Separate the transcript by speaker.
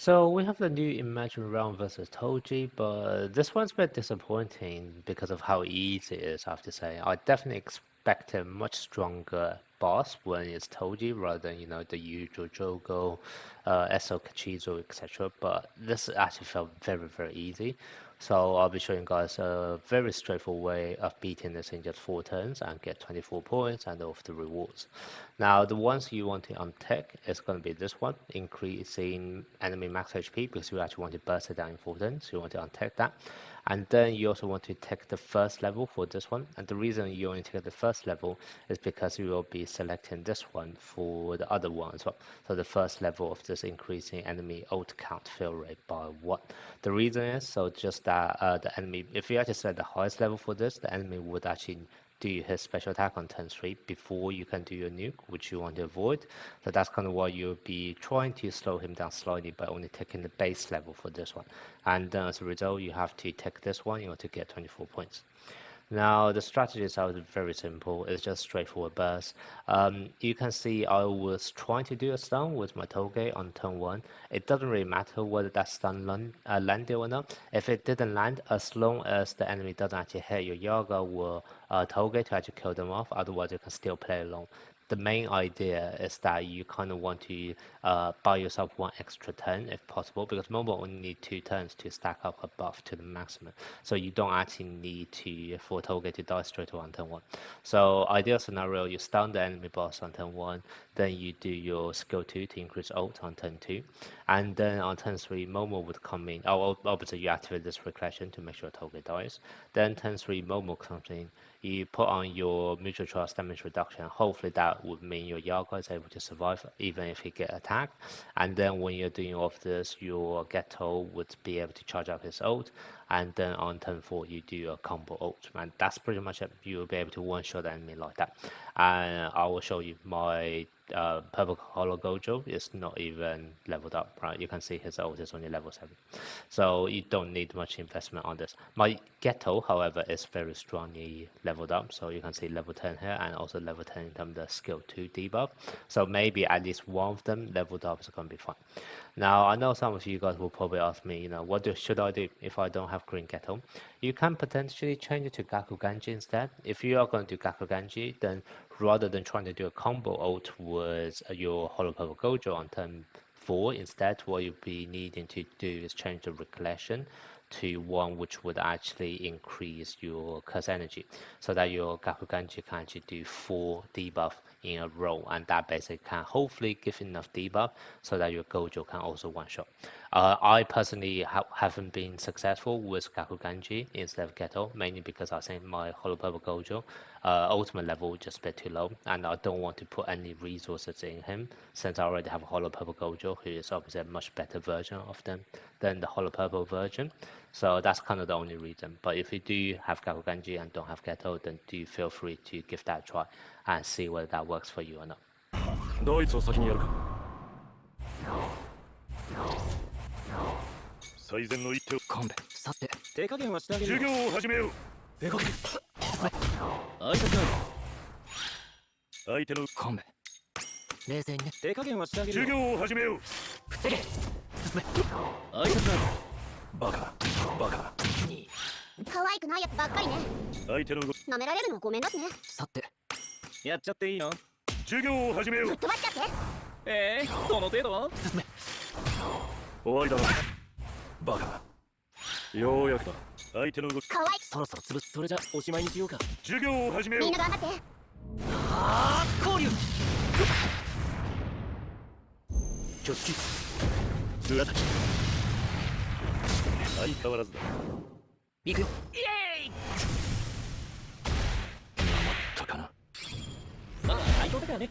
Speaker 1: So we have the new Imagine round versus Toji, but this one's a bit disappointing because of how easy it is, I have to say. I definitely expect a much stronger boss when it's Toji rather than, the usual Jogo, SO Kachizo, etc. But this actually felt very, very easy. So I'll be showing you guys a very straightforward way of beating this in just 4 turns and get 24 points and all of the rewards. Now the ones you want to untick is going to be this one, increasing enemy max HP, because you actually want to burst it down in 4 turns, so you want to untick that. And then you also want to take the first level for this one, and the reason you only take the first level is because you will be selecting this one for the other one as well. So the first level of this increasing enemy ult count fill rate by 1. The reason is so just that the enemy, if you actually select the highest level for this, the enemy would actually do his special attack on turn 3 before you can do your nuke, which you want to avoid. So that's kind of why you'll be trying to slow him down slightly by only taking the base level for this one. And as a result, you have to take this one in order to get 24 points. Now the strategies are very simple. It's just straightforward burst. You can see I was trying to do a stun with my Toge on turn 1. It doesn't really matter whether that stun landed or not. If it didn't land, as long as the enemy doesn't actually hit your Yaga or Toge to actually kill them off, otherwise you can still play along. The main idea is that you kind of want to buy yourself 1 extra turn if possible, because Mobile only need 2 turns to stack up a buff to the maximum. So you don't actually need for Toge to die straight away on turn 1. So ideal scenario, you stun the enemy boss on turn 1, then you do your skill 2 to increase ult on turn 2, and then on turn 3 Momo would come in. Oh, obviously you activate this regression to make sure Toge dies. Then turn 3 Momo comes in. You put on your mutual trust damage reduction. Hopefully that would mean your Yaga is able to survive even if he get attacked. And then when you're doing all of this, your Ghetto would be able to charge up his ult. And then on turn 4 you do a combo ult. And that's pretty much it. You'll be able to one-shot the enemy like that. And I will show you my purple Hollow Gojo is not even leveled up, right? You can see his ult is only level 7. So you don't need much investment on this. My Ghetto, however, is very strongly leveled up. So you can see level 10 here and also level 10 in terms of the skill 2 debuff. So maybe at least one of them leveled up is going to be fine. Now, I know some of you guys will probably ask me, what should I do if I don't have green Ghetto? You can potentially change it to Gaku Genji instead. If you are going to do Gaku Genji, then rather than trying to do a combo ult with your Hollow Purple Gojo on turn 4, instead what you'll be needing to do is change the recollection to one which would actually increase your curse energy, so that your Gaku Genji can actually do 4 debuff in a row, and that basically can hopefully give enough debuff so that your Gojo can also one-shot. I personally haven't been successful with Gaku Genji instead of Ghetto, mainly because I think my Hollow Purple Gojo ultimate level just a bit too low, and I don't want to put any resources in him since I already have a Hollow Purple Gojo who is obviously a much better version of them than the Hollow Purple version. So that's kind of the only reason. But if you do have Gaku Genji and don't have Ghetto, then do feel free to give that a try and see whether that works for you or not.
Speaker 2: ドイツを先にやるか最善の一手を勘弁さて手加減はしてあげる授業を始めよう出かけ挨拶相手の勘弁冷静にね手加減はしてあげる授業を始めよう防げ進め挨拶バカバカ
Speaker 3: 可愛くないやつばっかりね
Speaker 2: 相手の
Speaker 3: 舐められるのごめんだしね
Speaker 2: さてやっちゃっていいの授業を始めよう
Speaker 3: ぶっ飛ばしちゃって
Speaker 2: その程度進め終わりだなバカようやくだ相手の動き
Speaker 3: 可愛い
Speaker 2: そろそろ潰すそれじゃおしまいにしようか授業を始めよう
Speaker 3: みんな頑張って
Speaker 2: はあ交流挙式紫相変わらずだ行くよイエーイなまったかなまあ最強だからね